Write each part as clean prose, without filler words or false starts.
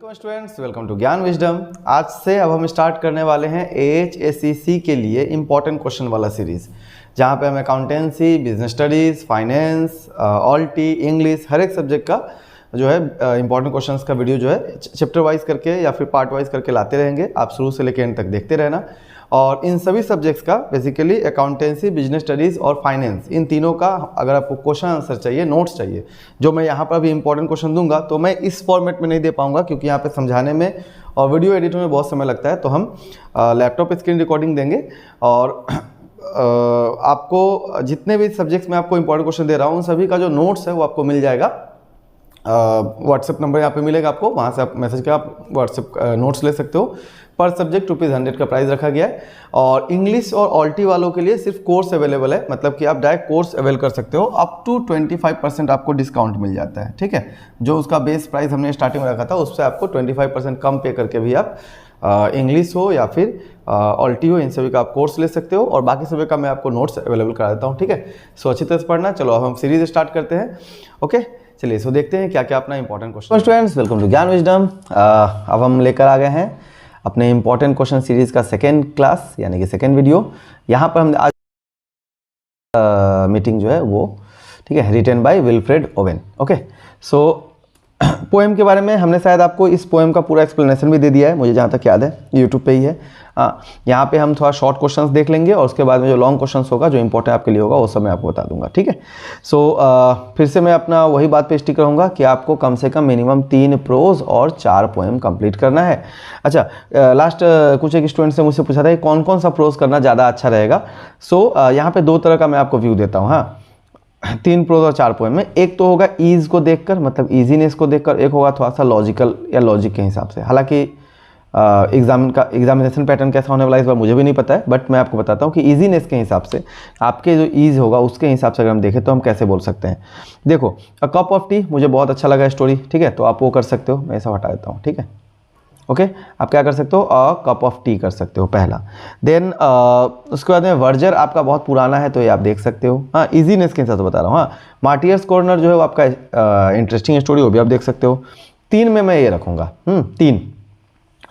Hello students, welcome to Gyan wisdom. आज से अब हम स्टार्ट करने वाले हैं AHSEC के लिए इम्पॉर्टेंट क्वेश्चन वाला सीरीज़, जहाँ पे हम अकाउंटेंसी, बिजनेस स्टडीज़, फाइनेंस, ऑल्टी, इंग्लिश, हर एक सब्जेक्ट का जो है इंपॉर्टेंट क्वेश्चंस का वीडियो जो है चैप्टर वाइज करके या फिर पार्ट वाइज करके लाते रहेंगे। आप शुरू से लेकर एंड तक देखते रहना। और इन सभी सब्जेक्ट्स का बेसिकली अकाउंटेंसी, बिजनेस स्टडीज़ और फाइनेंस, इन तीनों का अगर आपको क्वेश्चन आंसर चाहिए, नोट्स चाहिए, जो मैं यहाँ पर अभी इंपॉर्टेंट क्वेश्चन दूंगा, तो मैं इस फॉर्मेट में नहीं दे पाऊँगा क्योंकि यहाँ पे समझाने में और वीडियो एडिट में बहुत समय लगता है। तो हम लैपटॉप स्क्रीन रिकॉर्डिंग देंगे और आपको जितने भी सब्जेक्ट्स में आपको इंपॉर्टेंट क्वेश्चन दे रहा हूँ, उन सभी का जो नोट्स है वो आपको मिल जाएगा। व्हाट्सएप नंबर यहाँ पे मिलेगा आपको, वहाँ से आप मैसेज कर आप व्हाट्सएप नोट्स ले सकते हो। पर सब्जेक्ट ₹100 का प्राइस रखा गया है। और इंग्लिश और ऑल्टी वालों के लिए सिर्फ कोर्स अवेलेबल है, मतलब कि आप डायरेक्ट कोर्स अवेल कर सकते हो। अप टू 25% आपको डिस्काउंट मिल जाता है, ठीक है। जो उसका बेस प्राइस हमने स्टार्टिंग में रखा था, उससे आपको 25% कम पे करके भी आप इंग्लिश हो या फिर ऑल्टी हो, इन सभी का आप कोर्स ले सकते हो। और बाकी सभी का मैं आपको नोट्स अवेलेबल करा देता हूँ, ठीक है। सो अच्छी तरह से पढ़ना। चलो अब हम सीरीज स्टार्ट करते हैं। ओके, चलिए सो देखते हैं क्या क्या अपना important question. Students, welcome to Gyan wisdom. अब हम लेकर आ गए हैं अपने इंपॉर्टेंट क्वेश्चन सीरीज का सेकेंड क्लास, यानी कि सेकेंड वीडियो। यहाँ पर हम आज मीटिंग जो है वो, ठीक है, written by Wilfred Owen. Okay, so poem के बारे में हमने शायद आपको इस पोएम का पूरा एक्सप्लेनेशन भी दे दिया है, मुझे जहाँ तक याद है, यूट्यूब पे ही है। यहाँ पे हम थोड़ा शॉर्ट क्वेश्चंस देख लेंगे और उसके बाद में जो लॉन्ग क्वेश्चंस होगा, जो इंपॉर्टेंट आपके लिए होगा, वो सब मैं आपको बता दूंगा, ठीक है। सो फिर से मैं अपना वही बात पे स्टिक रहूँगा कि आपको कम से कम मिनिमम 3 प्रोज और 4 पोएम कंप्लीट करना है। अच्छा, लास्ट कुछ एक स्टूडेंट से मुझसे पूछा था कि कौन कौन सा प्रोज करना ज़्यादा अच्छा रहेगा। सो यहाँ पर 2 तरह का मैं आपको व्यू देता हूँ। हाँ, 3 प्रोज और 4 पोएम में एक तो होगा ईज को देखकर, मतलब ईजीनेस को देखकर, एक होगा थोड़ा सा लॉजिकल या लॉजिक के हिसाब से। हालांकि एग्जामिनेशन पैटर्न कैसा होने वाला है इस बार मुझे भी नहीं पता है, बट मैं आपको बताता हूँ कि ईजीनेस के हिसाब से, आपके जो ईज होगा उसके हिसाब से अगर हम देखें तो हम कैसे बोल सकते हैं। देखो, अ कप ऑफ टी मुझे बहुत अच्छा लगा स्टोरी, ठीक है, तो आप वो कर सकते हो। मैं ऐसा हटा देता हूँ, ठीक है। ओके, आप क्या कर सकते हो, अ कप ऑफ टी कर सकते हो पहला। देन उसके बाद में वर्जर आपका बहुत पुराना है तो ये आप देख सकते हो। हाँ, इजीनेस के हिसाब से बता रहा हूँ। हाँ, मार्टियर्स कॉर्नर जो है वो आपका इंटरेस्टिंग स्टोरी, वो भी आप देख सकते हो। 3 में मैं ये रखूँगा, 3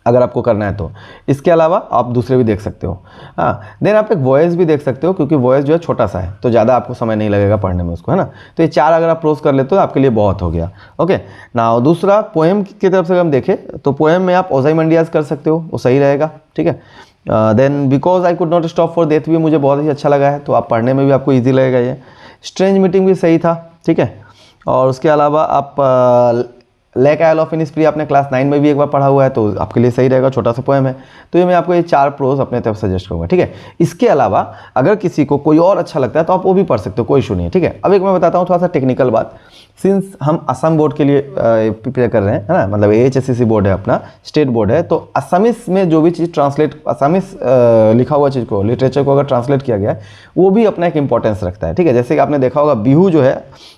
अगर आपको करना है तो। इसके अलावा आप दूसरे भी देख सकते हो। हाँ, देन आप एक वॉइस भी देख सकते हो, क्योंकि वॉइस जो है छोटा सा है तो ज़्यादा आपको समय नहीं लगेगा पढ़ने में उसको, है ना। तो ये 4 अगर आप प्रोज कर लेते हो आपके लिए बहुत हो गया। ओके ना, दूसरा पोएम की तरफ से अगर हम देखें तो पोएम में आप ओजाइमंडियाज कर सकते हो, वो सही रहेगा, ठीक है। Then because I could not stop for death भी मुझे बहुत ही अच्छा लगा है, तो आप पढ़ने में भी आपको ईजी लगेगा ये। स्ट्रेंज मीटिंग भी सही था, ठीक है। और उसके अलावा आप लेक आइल ऑफ इनिस्प्री आपने क्लास 9 में भी एक बार पढ़ा हुआ है, तो आपके लिए सही रहेगा, छोटा सा पोएम है। तो ये मैं आपको ये 4 प्रोज अपने तरफ सजेस्ट करूँगा, ठीक है। इसके अलावा अगर किसी को कोई और अच्छा लगता है तो आप वो भी पढ़ सकते हो, कोई इशू नहीं है, ठीक है। अब एक मैं बताता हूँ थोड़ा सा टेक्निकल बात। सिंस हम असम बोर्ड के लिए प्रिपेयर कर रहे हैं, है ना, मतलब AHSEC बोर्ड है अपना, स्टेट बोर्ड है, तो असमिस में जो भी चीज़ ट्रांसलेट, असमिस लिखा हुआ चीज़ को, लिटरेचर को अगर ट्रांसलेट किया गया है, वो भी अपना एक इंपॉर्टेंस रखता है, ठीक है। जैसे कि आपने देखा होगा बिहू जो है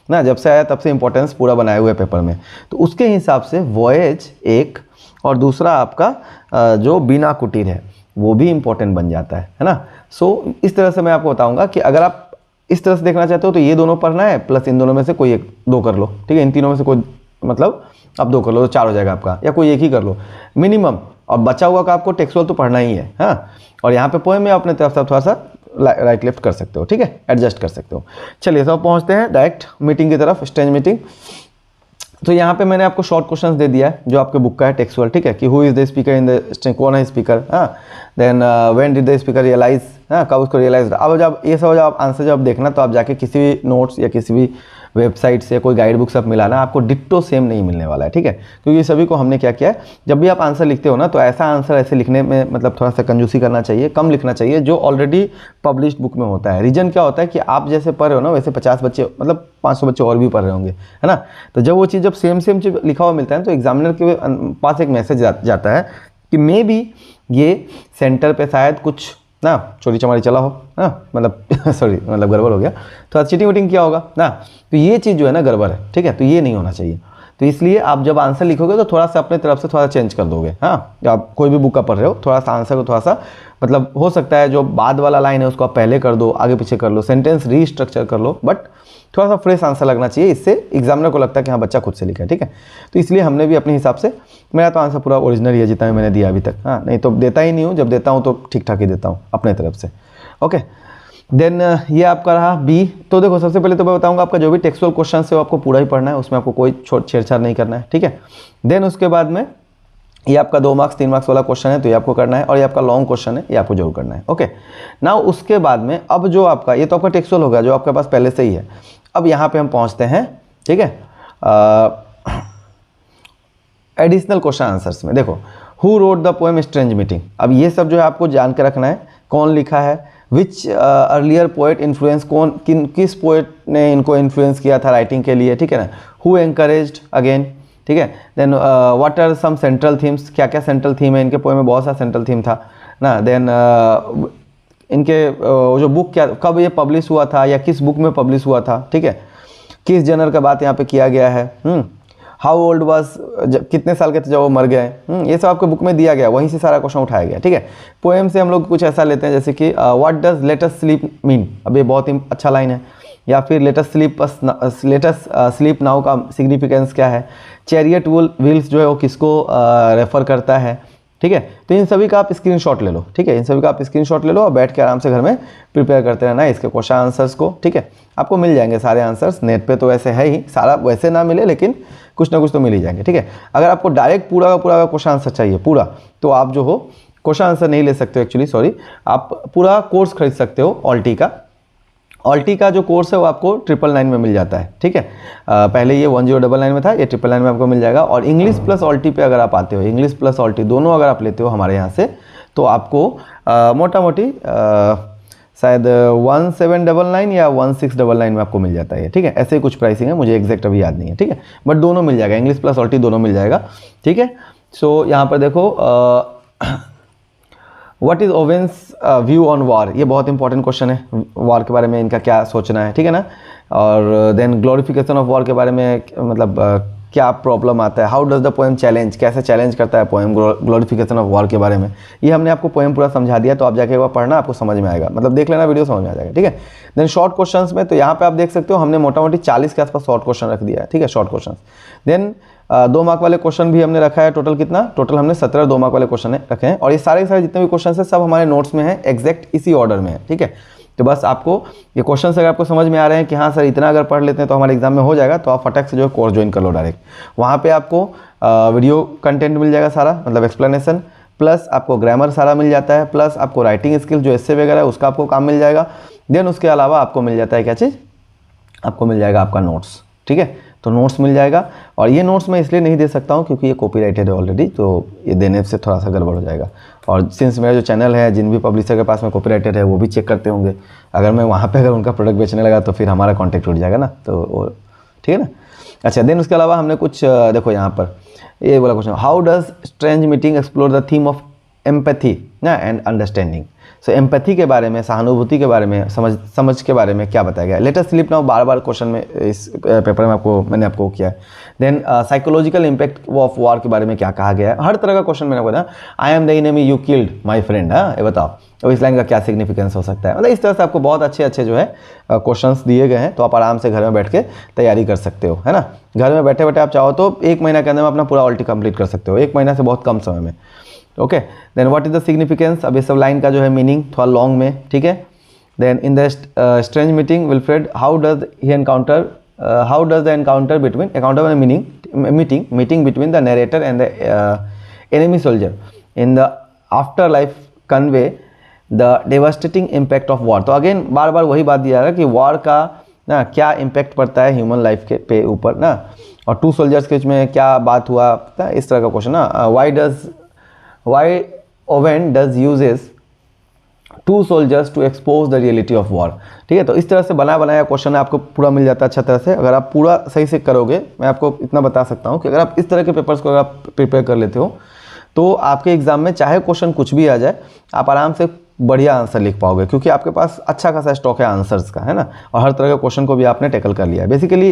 ना, जब से आया तब से इंपॉर्टेंस पूरा बनाए हुए पेपर में, तो उसके हिसाब से वॉयज एक और दूसरा आपका जो बीना कुटीर है वो भी इंपॉर्टेंट बन जाता है ना। सो इस तरह से मैं आपको बताऊँगा कि अगर आप इस तरह से देखना चाहते हो तो ये दोनों पढ़ना है, प्लस इन दोनों में से कोई 2 कर लो, ठीक है। इन तीनों में से कोई, मतलब आप 2 कर लो तो 4 हो जाएगा आपका, या कोई एक ही कर लो मिनिमम। और बचा हुआ का आपको टेक्सुअल तो पढ़ना ही है। हाँ, और यहाँ पे पोएम में अपने तरफ से थोड़ा सा राइट लेफ्ट कर सकते हो, ठीक है, एडजस्ट कर सकते हो। चलिए सब पहुँचते हैं डायरेक्ट मीटिंग की तरफ, स्ट्रेंज मीटिंग। तो यहाँ पे मैंने आपको शॉर्ट क्वेश्चंस दे दिया है जो आपके बुक का है टेक्सुअल, ठीक है, कि who is the speaker in the string, कौन है स्पीकर। हाँ, then when did the speaker realise, हाँ, कब उसको रियलाइज। अब जब ये सब जब आंसर जब देखना तो आप जाके किसी भी नोट्स या किसी भी वेबसाइट से कोई गाइड बुक सब मिलाना, आपको डिट्टो सेम नहीं मिलने वाला है, ठीक है। क्योंकि सभी को हमने क्या किया है, जब भी आप आंसर लिखते हो ना, तो ऐसा आंसर ऐसे लिखने में मतलब थोड़ा सा कंजूसी करना चाहिए, कम लिखना चाहिए, जो ऑलरेडी पब्लिश्ड बुक में होता है। रीजन क्या होता है कि आप जैसे पढ़ रहे हो ना, वैसे 50 बच्चे, मतलब 500 बच्चे और भी पढ़ रहे होंगे, है ना। तो जब वो चीज़ जब सेम चीज़ लिखा हुआ मिलता है तो एग्जामिनर के पास एक मैसेज जाता है कि मे बी ये सेंटर पे शायद कुछ ना चोरी चमारी चला हो, हाँ, मतलब सॉरी, मतलब गड़बड़ हो गया, तो चीटिंग वीटिंग किया होगा ना, तो ये चीज़ जो है ना गड़बड़ है, ठीक है। तो ये नहीं होना चाहिए। तो इसलिए आप जब आंसर लिखोगे तो थोड़ा सा अपने तरफ से थोड़ा चेंज कर दोगे। हाँ, आप कोई भी बुक का पढ़ रहे हो, थोड़ा सा आंसर को थोड़ा सा, मतलब हो सकता है जो बाद वाला लाइन है उसको आप पहले कर दो, आगे पीछे कर लो, सेंटेंस रीस्ट्रक्चर कर लो, बट थोड़ा सा फ्रेश आंसर लगना चाहिए, इससे एग्जामिनर को लगता है कि हाँ बच्चा खुद से लिखा है, ठीक है। तो इसलिए हमने भी अपने हिसाब से, मेरा तो आंसर पूरा ओरिजिनल ही है जितना भी मैंने दिया अभी तक, हाँ नहीं तो देता ही नहीं हूँ, जब देता हूँ तो ठीक ठाक ही देता हूँ अपने तरफ से। ओके, देन ये आपका रहा बी। तो देखो सबसे पहले तो मैं बताऊंगा आपका जो भी टेक्सुअल क्वेश्चन है वो आपको पूरा ही पढ़ना है, उसमें आपको कोई छेड़छाड़ नहीं करना है, ठीक है। देन उसके बाद में ये आपका 2 मार्क्स 3 मार्क्स वाला क्वेश्चन है तो ये आपको करना है, और ये आपका लॉन्ग क्वेश्चन है ये आपको जरूर करना है। ओके, नाउ उसके बाद में अब जो आपका ये तो आपका टेक्सुअल होगा जो आपके पास पहले से ही है। अब यहाँ पे हम पहुँचते हैं, ठीक है, एडिशनल क्वेश्चन आंसर्स में। देखो, who wrote the poem strange meeting, अब ये सब जो है आपको जान के रखना है, कौन लिखा है, विच अर्लियर पोएट इन्फ्लुएंस, किस पोएट ने इनको इन्फ्लुएंस किया था राइटिंग के लिए, ठीक है ना, हु एनकरेज्ड अगेन, ठीक है। Then what are some central themes, क्या क्या सेंट्रल थीम है इनके पोएम में, बहुत सा सेंट्रल थीम था ना। देन इनके जो बुक क्या, कब ये पब्लिश हुआ था या किस बुक में पब्लिश हुआ था, ठीक है, किस जनर का बात यहाँ पे किया गया है, हाउ ओल्ड वाज, कितने साल के थे जब वो मर गए, ये सब आपको बुक में दिया गया, वहीं से सारा क्वेश्चन उठाया गया, ठीक है। पोएम से हम लोग कुछ ऐसा लेते हैं जैसे कि what does late us sleep mean, अब ये बहुत ही अच्छा लाइन है, या फिर लेट अस स्लीप नाउ का सिग्निफिकेंस क्या है, चैरियट व्हील्स जो है वो किसको रेफर करता है, ठीक है। तो इन सभी का आप स्क्रीनशॉट ले लो, ठीक है, इन सभी का आप स्क्रीनशॉट ले लो और बैठ के आराम से घर में प्रिपेयर करते रहना है इसके क्वेश्चन आंसर्स को, ठीक है। आपको मिल जाएंगे सारे आंसर्स नेट पे, तो वैसे है ही, सारा वैसे ना मिले लेकिन कुछ ना कुछ तो मिल ही जाएंगे, ठीक है। अगर आपको डायरेक्ट पूरा का पूरा क्वेश्चन आंसर चाहिए पूरा, तो आप जो हो क्वेश्चन आंसर नहीं ले सकते हो एक्चुअली, सॉरी, आप पूरा कोर्स खरीद सकते हो ऑल्टी का। ऑल्टी का जो कोर्स है वो आपको 999 में मिल जाता है, ठीक है। पहले ये 1099 में था, ये 999 में आपको मिल जाएगा। और इंग्लिश प्लस ऑल्टी पे अगर आप आते हो, इंग्लिश प्लस ऑल्टी दोनों अगर आप लेते हो हमारे यहाँ से, तो आपको मोटा मोटी शायद 1799 या 1699 में आपको मिल जाता है, ठीक है। ऐसे ही कुछ प्राइसिंग है, मुझे एग्जैक्ट अभी याद नहीं है, ठीक है, बट दोनों मिल जाएगा, इंग्लिश प्लस ऑल्टी दोनों मिल जाएगा, ठीक है। सो यहाँ पर देखो, what is Owens view on war, ये बहुत इंपॉर्टेंट क्वेश्चन है, वॉर के बारे में इनका क्या सोचना है, ठीक है ना। और देन ग्लोरिफिकेशन ऑफ वॉर के बारे में मतलब क्या प्रॉब्लम आता है, how does the poem challenge, कैसे चैलेंज करता है पोएम ग्लोरिफिकेशन ऑफ वॉर के बारे में, ये हमने आपको पोएम पूरा समझा दिया, तो आप जाके एक बार पढ़ना, आपको समझ में आएगा, मतलब देख लेना वीडियो समझ में आ जाएगा, ठीक है। देन शॉर्ट क्वेश्चंस में, तो यहाँ पे आप देख सकते हो हमने मोटा मोटी 40 के आसपास शॉर्ट क्वेश्चन रख दिया है, ठीक है, शॉर्ट क्वेश्चन। देन 2 मार्क वाले क्वेश्चन भी हमने रखा है, टोटल कितना, टोटल हमने 17 2 मार्क वाले क्वेश्चन रखे हैं, और ये सारे जितने भी क्वेश्चन है सब हमारे नोट्स में है, एग्जैक्ट इसी ऑर्डर में है, ठीक है। तो बस आपको ये क्वेश्चन अगर आपको समझ में आ रहे हैं कि हाँ सर इतना अगर पढ़ लेते हैं तो हमारे एग्जाम में हो जाएगा, तो आप फटाक से जो है कोर्स ज्वाइन कर लो डायरेक्ट। वहाँ पे आपको वीडियो कंटेंट मिल जाएगा सारा, मतलब एक्सप्लेनेशन, प्लस आपको ग्रामर सारा मिल जाता है, प्लस आपको राइटिंग स्किल जो एस्से वगैरह है उसका आपको काम मिल जाएगा। देन उसके अलावा आपको मिल जाता है क्या चीज़, आपको मिल जाएगा आपका नोट्स, ठीक है। तो नोट्स मिल जाएगा, और ये नोट्स मैं इसलिए नहीं दे सकता हूँ क्योंकि ये कॉपीराइटेड है ऑलरेडी, तो ये देने से थोड़ा सा गड़बड़ हो जाएगा। और सिंस मेरा जो चैनल है, जिन भी पब्लिशर के पास में कॉपीराइटेड है वो भी चेक करते होंगे, अगर मैं वहाँ पे अगर उनका प्रोडक्ट बेचने लगा तो फिर हमारा कॉन्टैक्ट उठ जाएगा ना, तो ठीक है ना। अच्छा, देन उसके अलावा हमने कुछ देखो यहाँ पर ये बोला question, how does strange meeting explore the theme of empathy ना एंड अंडरस्टैंडिंग। सो एम्पैथी के बारे में, सहानुभूति के बारे में, समझ के बारे में क्या बताया गया। लेट अस स्लीप नाउ बार बार क्वेश्चन में इस पेपर में मैंने आपको किया है। Then psychological impact of war के बारे में क्या कहा गया है, हर तरह का क्वेश्चन मैंने बताया। I am the enemy you killed my friend, हाँ ये बताओ, तो इस लाइन का क्या सिग्निफिकेंस हो सकता है। मतलब इस तरह से आपको बहुत अच्छे जो है क्वेश्चंस दिए गए हैं, तो आप आराम से घर में बैठ के तैयारी कर सकते हो, है ना। घर में बैठे बैठे आप चाहो तो 1 महीना के अंदर में अपना पूरा ऑल्टी कंप्लीट कर सकते हो, 1 महीना से बहुत कम समय में। Okay, then what is the significance, अब ये सब लाइन का जो है मीनिंग थोड़ा लॉन्ग में, ठीक है। Then in the strange meeting Wilfred how does the encounter between, encounter meeting between the narrator and the enemy soldier in the after life convey the devastating impact of war. तो again बार बार वही बात दिया है कि war का ना क्या इम्पैक्ट पड़ता है ह्यूमन लाइफ के पे ऊपर ना, और 2 सोल्जर्स के बीच में क्या बात हुआ, इस तरह का क्वेश्चन ना। Why Owen does uses 2 soldiers to expose the reality of war, ठीक है। तो इस तरह से बनाया क्वेश्चन आपको पूरा मिल जाता है अच्छा तरह से, अगर आप पूरा सही से करोगे। मैं आपको इतना बता सकता हूँ कि अगर आप इस तरह के पेपर्स को अगर आप प्रिपेयर कर लेते हो तो आपके एग्जाम में चाहे क्वेश्चन कुछ भी आ जाए, आप आराम से बढ़िया आंसर लिख पाओगे, क्योंकि आपके पास अच्छा खासा स्टॉक है आंसर्स का, है ना। और हर तरह के क्वेश्चन को भी आपने टैकल कर लिया है। बेसिकली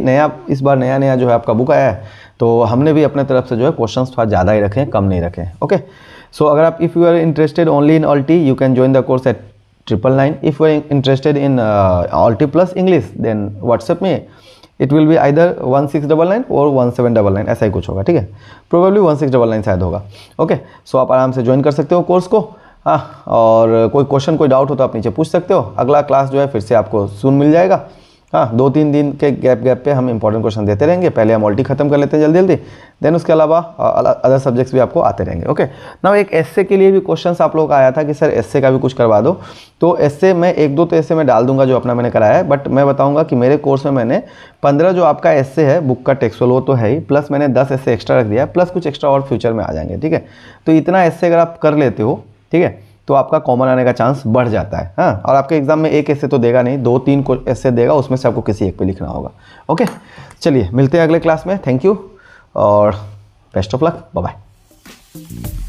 इस बार नया जो है आपका बुक आया है, तो हमने भी अपने तरफ से जो है क्वेश्चंस थोड़ा ज़्यादा ही रखे हैं, कम नहीं रखे हैं। ओके, सो अगर आप if you are interested only in ऑल्टी, you can join the course at 999. If you are interested in Alti Plus English, then WhatsApp में इट विल बी आइदर 1699 और 1799, ऐसा ही कुछ होगा, ठीक है, प्रोबेबली 1699 शायद होगा। ओके, सो आप आराम से ज्वाइन कर सकते हो कोर्स को। हाँ, और कोई क्वेश्चन कोई डाउट हो तो आप नीचे पूछ सकते हो। अगला क्लास जो है फिर से आपको सून मिल जाएगा। हाँ, 2-3 दिन के गैप पे हम इंपॉर्टेंट क्वेश्चन देते रहेंगे। पहले हम ऑल्टी खत्म कर लेते हैं जल्दी, देन उसके अलावा अदर सब्जेक्ट्स भी आपको आते रहेंगे। ओके, नाउ एक एस्से के लिए भी क्वेश्चंस आप लोगों का आया था कि सर एस्से का भी कुछ करवा दो, तो एस्से मैं 1-2 तो एस्से मैं डाल दूंगा जो अपना मैंने कराया है, बट मैं बताऊंगा कि मेरे कोर्स में मैंने 15 जो आपका एस्से है बुक का टेक्सुअल वो तो है ही, प्लस मैंने 10 एस्से एक्स्ट्रा रख दिया है, प्लस कुछ एक्स्ट्रा और फ्यूचर में आ जाएंगे, ठीक है। तो इतना एस्से अगर आप कर लेते हो, ठीक है, तो आपका कॉमन आने का चांस बढ़ जाता है। हाँ, और आपके एग्जाम में एक ऐसे तो देगा नहीं, 2-3 को ऐसे देगा, उसमें से आपको किसी एक पे लिखना होगा। ओके, चलिए मिलते हैं अगले क्लास में। थैंक यू और best of luck, bye bye.